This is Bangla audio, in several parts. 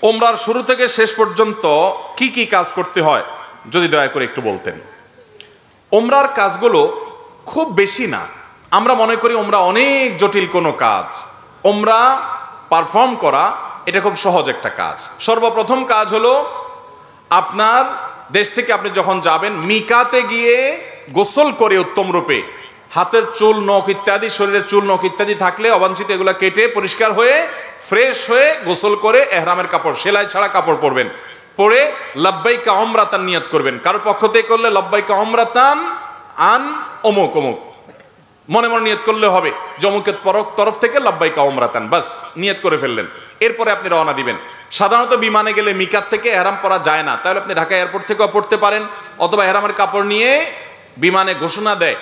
ওমরার শুরু থেকে শেষ পর্যন্ত কি কি কাজ করতে হয় যদি দয়া করে একটু বলতেন। ওমরার কাজগুলো খুব বেশি না, আমরা মনে করি ওমরা অনেক জটিল কোনো কাজ। ওমরা পারফর্ম করা এটা খুব সহজ একটা কাজ। সর্বপ্রথম কাজ হলো আপনার দেশ থেকে আপনি যখন যাবেন মিকাতে গিয়ে গোসল করে উত্তম রূপে হাতের চুল নখ ইত্যাদি, শরীরের চুল নখ ইত্যাদি থাকলে অবাঞ্ছিত এগুলো কেটে পরিষ্কার হয়ে ফ্রেশ হয়ে গোসল করে এহরামের কাপড়, সেলাই ছাড়া কাপড় পরবেন, পরে লব্বাইকা উমরাতান নিয়ত করবেন। কারোর পক্ষ থেকে করলে লব্বাইকা উমরাতান আন অমুক অমুক মনে মনে নিয়ত করলে হবে যে অমুকের তরফ থেকে লব্বাইকা উমরাতান, বাস নিয়ত করে ফেললেন। এরপরে আপনি রওনা দিবেন। সাধারণত বিমানে গেলে মিকাত থেকে এহরাম পরা যায় না, তাহলে আপনি ঢাকা এয়ারপোর্ট থেকেও পড়তে পারেন, অথবা এহরামের কাপড় নিয়ে বিমানে ঘোষণা দেয়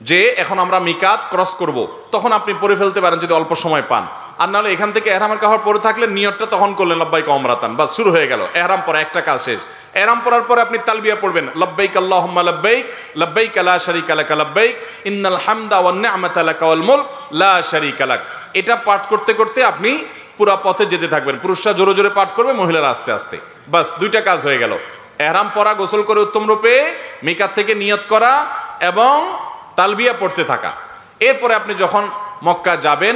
যে এখন আমরা মিকাত ক্রস করব, তখন আপনি পরে ফেলতে পারেন যদি অল্প সময় পান। আর নাহলে এখান থেকে এহরামের কাপড় পরে থাকলে নিয়তটা তখন করলেন লব্বাইকা উমরাতান, বাস শুরু হয়ে গেল এহরাম পরা, একটা কাজ শেষ। এহরাম পরার পরে আপনি তালবিয়া পড়বেন, লব্বাইক আল্লাহুম্মা লব্বাইক লব্বাইক লা শারীকা লাক লব্বাইক ইন্নাল হামদা ওয়ান নি'মাতা লাকা ওয়াল মুলক লা শারীকা লাক। এটা পাঠ করতে করতে আপনি পুরা পথে যেতে থাকবেন। পুরুষরা জোরে জোরে পাঠ করবে, মহিলারা আস্তে আস্তে, বাস দুইটা কাজ হয়ে গেল। এহরাম পরা, গোসল করে উত্তম রূপে মিকাত থেকে নিয়ত করা এবং তালবিয়া পড়তে থাকা। এরপরে আপনি যখন মক্কা যাবেন,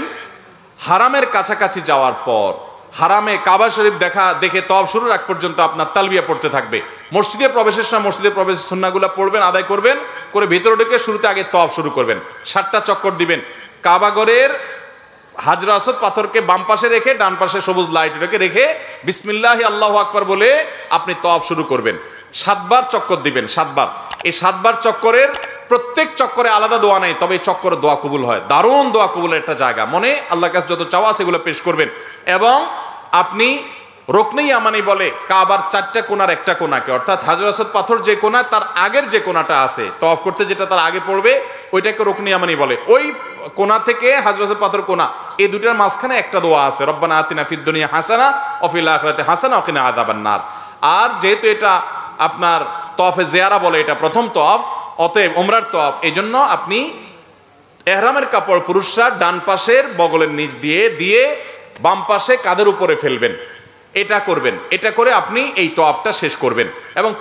হারামের কাছাকাছি যাওয়ার পর হারামে কাবা শরীফ দেখে তওয়াফ শুরুর আগ পর্যন্ত আপনার তালবিয়া পড়তে থাকবে। মসজিদে প্রবেশের সময় মসজিদে প্রবেশের সুন্নাহগুলো পড়বেন, আদায় করবেন, করে ভিতরে ঢুকে শুরুতে আগে তওয়াফ শুরু করবেন। 7টা চক্কর দিবেন। কাবাগরের হাজরা আসওয়াদ পাথরকে বাম পাশে রেখে ডান পাশে সবুজ লাইট এটাকে রেখে বিসমিল্লাহি আল্লাহু আকবার বলে আপনি তওয়াফ শুরু করবেন। 7বার চক্কর দিবেন, 7বার। এই 7বার চক্করের প্রত্যেক চক্করে আলাদা দোয়া নেই, তবে এই চক্করে দোয়া কবুল হয়। দারুণ দোয়া কবুলের একটা জায়গা। মনে আল্লাহর কাছে যত চাওয়া সেগুলো পেশ করবেন। এবং আপনি রুকনে ইয়ামানি বলে কাবার 4টা কোণার একটা কোণাকে, অর্থাৎ হাজর আসওয়াদ পাথর যে কোণা তার আগের যে কোণাটা আছে তওয়াফ করতে যেটা তার আগে পড়বে ওইটাকে রুকনে ইয়ামানি বলে। ওই কোণা থেকে হাজর আসওয়াদ পাথর কোণা, এই দুটার মাঝখানে একটা দোয়া আছে, রব্বানা আতিনা ফিদ দুনিয়া হাসানা ওয়া ফিল আখিরাতি হাসানা ওয়া কিনা আযাবান নার। আর যেহেতু এটা আপনার তওয়াফে জিয়ারা বলে, এটা প্রথম তওয়াফ, অতএব ওমরার তওয়াফ, এই জন্য আপনি এহরামের কাপড় পুরুষরা ডান পাশের বগলের নিচ দিয়ে বাম পাশে কাঁধের উপরে ফেলবেন। এটা করবেন। এটা করে আপনি এই তওয়াফটা শেষ করবেন। এবং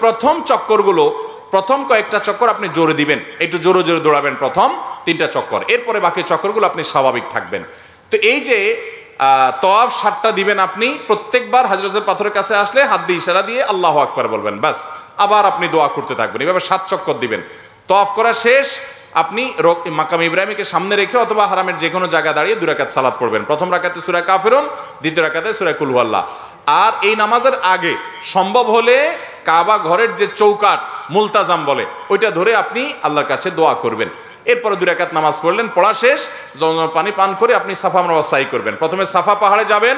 প্রথম কয়েকটা চক্কর আপনি জোরে দিবেন, একটু জোরে জোরে দৌড়াবেন প্রথম 3টা চক্কর। এরপরে বাকি চক্করগুলো আপনি স্বাভাবিক থাকবেন। তো এই যে তওয়াফ 7টা দিবেন আপনি, প্রত্যেকবার হাজর আসওয়াদ পাথরের কাছে আসলে হাত দিয়ে ইশারা দিয়ে আল্লাহু আকবার বলবেন, বাস। আবার আপনি দোয়া করতে থাকবেন। এভাবে 7 চক্কর দিবেন। তওয়াফ করা শেষ, আপনি মাকাম ইব্রাহিমকে সামনে রেখে অথবা হারামের যে কোনো জায়গা দাঁড়িয়ে 2 রাকাত সালাত পড়বেন। প্রথম রাকাতে সূরা কাফিরুন, দ্বিতীয় রাকাতে সূরা কুল হুয়াল্লাহ। আর এই নামাজের আগে সম্ভব হলে কাবা ঘরের যে চৌকাট মুলতাজাম বলে ওইটা ধরে আপনি আল্লাহর কাছে দোয়া করবেন। এরপরে 2 রাকাত নামাজ পড়লেন, পড়া শেষ, জমজম পানি পান করে আপনি সাফা মারওয়া সাই করবেন। প্রথমে সাফা পাহাড়ে যাবেন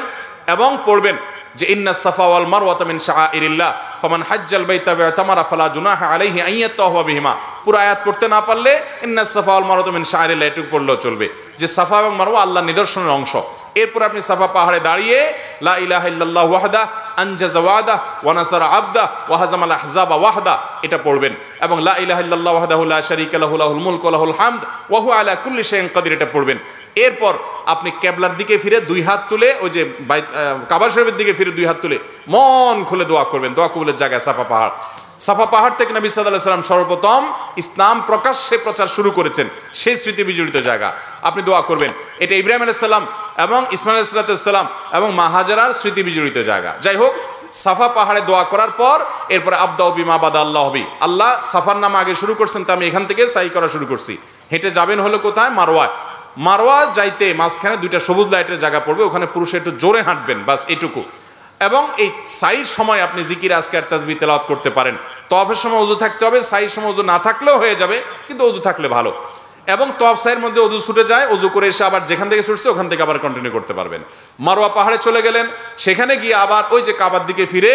এবং পড়বেন যে ইন্নাস সাফা ওয়াল মারওয়াতা মিন শাআইরিল্লাহ ফামান হাজ্জাল বাইতা ওয়া তামারা ফালা জুনাহা আলাইহি আন ইয়াতাওয়াফা বিহিমা। পুরো আয়াত পড়তে না পারলে ইন্নাস সাফা ওয়াল মারওয়াতা মিন শাআইরিল্লাহ এটুকু পড়লেও চলবে, যে সাফা এবং মারওয়া আল্লাহর নিদর্শনের অংশ। এরপর আপনি সাফা পাহাড়ে দাঁড়িয়ে লা ইলাহা ইল্লাল্লাহু ওয়াহদা আনজাযা ওয়াদা ওয়া নাসারা আবদা ওয়া হাজামাল আহজাবা ওয়াহদা এটা পড়বেন। এবং লা ইলাহা ইল্লাল্লাহু ওয়াহদাহু লা শারীকা লাহু লাহুল মুলকু ওয়া লাহুল হামদ ওয়া হুয়া আলা কুল্লি শাইইন কাদির এটা পড়বেন। এরপর আপনি কিবলার দিকে ফিরে 2 হাত তুলে, ওই যে কাবা শরীফের দিকে ফিরে 2 হাত তুলে মন খুলে দোয়া করবেন। দোয়া কবুলের জায়গায় সাফা পাহাড় থেকে নবী সাল্লাল্লাহু আলাইহি ওয়াসাল্লাম সর্বপ্রথম ইসলাম প্রকাশ্যে প্রচার শুরু করেছেন, সেই স্মৃতি বিজড়িত জায়গা আপনি দোয়া করবেন। এটা ইব্রাহিম আলাইহিস সালাম এবং ইসমাঈল আলাইহিস সালাম এবং মা হাজারার স্মৃতি বিজড়িত জায়গা। যাই হোক, সাফা পাহাড়ে দোয়া করার পর এরপরে আবদাউ বিমা বাদা আল্লাহু বি, আল্লাহ সাফার নাম আগে শুরু করছেন, তো আমি এখান থেকে সাই করা শুরু করছি। হেঁটে যাবেন হলো কোথায়? মারওয়ায়। মারওয়া যাইতে মাঝখানে 2টা সবুজ লাইটের জায়গা পড়বে, ওখানে পুরুষে একটু জোরে হাঁটবেন, বাস এটুকু। এবং এই সাইর সময় আপনি জিকির আজকার তাসবিহ তেলাওয়াত করতে পারেন। তওয়াফের সময় ওযু থাকতে হবে, সাইর সময় ওযু না থাকলেও হয়ে যাবে, কিন্তু ওযু থাকলে ভালো। এবং তওয়াফ সাইয়ের মধ্যে ওযু ছুটে যায়, ওযু করে এসে আবার যেখান থেকে ছুটছে ওখান থেকে আবার কন্টিনিউ করতে পারবেন। মারওয়া পাহাড়ে চলে গেলেন, সেখানে গিয়ে আবার ওই যে কাবার দিকে ফিরে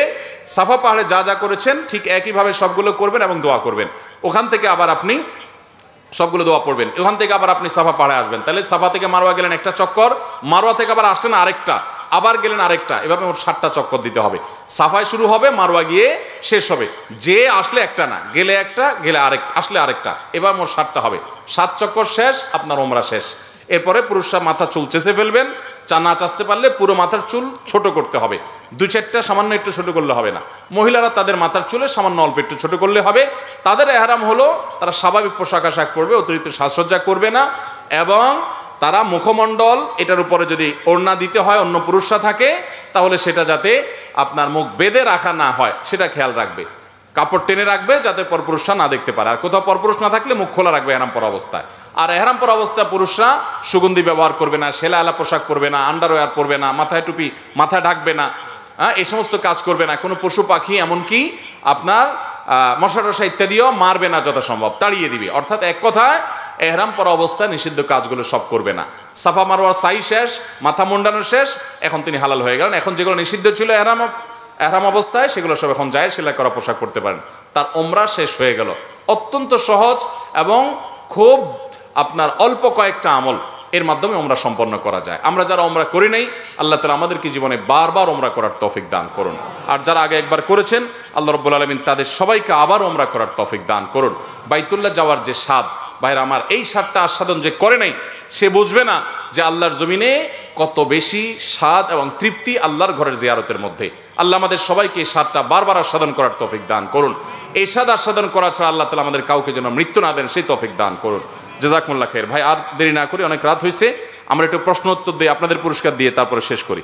সাফা পাহাড়ে যা যা করেছেন ঠিক একইভাবে সবগুলো করবেন এবং দোয়া করবেন। ওখান থেকে আবার আপনি সবগুলো দোয়া পড়বেন। ওখান থেকে আবার আপনি সাফা পাহাড়ে আসবেন। তাহলে সাফা থেকে মারওয়া গেলেন একটা চক্কর, মারওয়া থেকে আবার আসলেন আরেকটা, আবার গেলেন আরেকটা, এভাবে মোট 7টা চক্কর দিতে হবে। সাফায় শুরু হবে, মারওয়া গিয়ে শেষ হবে। যে আসলে একটা না, গেলে একটা, গেলে আরেকটা, আসলে আরেকটা, এবার মোট 7টা হবে। 7 চক্কর শেষ, আপনার ওমরা শেষ। এরপরে পুরুষরা মাথা চুল চেঁচে ফেলবেন, নাচ আসতে পারলে পুরো মাথার চুল ছোট করতে হবে, 2-4টা সামান্য একটু ছোট করলে হবে না। মহিলারা তাদের মাথার চুলে সামান্য অল্প একটু ছোট করলে হবে। তাদের এহরাম হলো তারা স্বাভাবিক পোশাক আশাক পরবে, অতিরিক্ত সাজসজ্জা করবে না, এবং তারা মুখমণ্ডল এটার উপরে যদি ওড়না দিতে হয় অন্য পুরুষরা থাকে তাহলে সেটা যাতে আপনার মুখ বেঁধে রাখা না হয় সেটা খেয়াল রাখবে, কাপড় টেনে রাখবে যাতে পরপুরুষরা না দেখতে পারে। আর কোথাও পরপুরুষ না থাকলে মুখ খোলা রাখবে এহরাম পরা অবস্থায়। আর এহরাম পরা অবস্থায় পুরুষরা সুগন্ধি ব্যবহার করবে না, সেলা আলা পোশাক পরবে না, আন্ডারওয়্যার পরবে না, মাথায় টুপি মাথা ঢাকবে না, এই সমস্ত কাজ করবে না। কোনো পশু পাখি এমনকি আপনার মশা টশা ইত্যাদিও মারবে না, যথাসম্ভব তাড়িয়ে দিবে। অর্থাৎ এক কথায় এহরাম পরা অবস্থায় নিষিদ্ধ কাজগুলো সব করবে না। সাফা মারওয়ার সাই শেষ, মাথা মুন্ডানো শেষ, এখন তিনি হালাল হয়ে গেলেন। এখন যেগুলো নিষিদ্ধ ছিল এহরাম অবস্থায় সেগুলো সব এখন যায়, সেলাই করা পোশাক পরতে পারেন। তার ওমরা শেষ হয়ে গেল। অত্যন্ত সহজ এবং খুব আপনার অল্প কয়েকটা আমল এর মাধ্যমে ওমরা সম্পন্ন করা যায়। আমরা যারা ওমরা করি নাই, আল্লাহ তাআলা আমাদেরকে জীবনে বারবার ওমরা করার তৌফিক দান করুন। আর যারা আগে একবার করেছেন, আল্লাহ রাব্বুল আলামিন তাদের সবাইকে আবার ওমরা করার তৌফিক দান করুন। বাইতুল্লাহ যাওয়ার যে স্বাদ, ভাইরা আমার, এই স্বাদটা আস্বাদন যে করে নাই সে বুঝবে না যে আল্লাহর জমিনে কত বেশি স্বাদ এবং তৃপ্তি আল্লাহর ঘরের জিয়ারতের মধ্যে। আল্লাহ আমাদের সবাইকে এই স্বাদটা বারবার আস্বাদন করার তৌফিক দান করুন। এই স্বাদ আস্বাদন করা ছাড়া আল্লাহ তাআলা আমাদের কাউকে যেন মৃত্যু না দেন সেই তৌফিক দান করুন। জাযাকুমুল্লাহ খাইর। ভাই আর দেরি না করি, অনেক রাত হয়েছে, আমরা একটু প্রশ্ন উত্তর দিয়ে আপনাদের পুরস্কার দিয়ে তারপরে শেষ করি।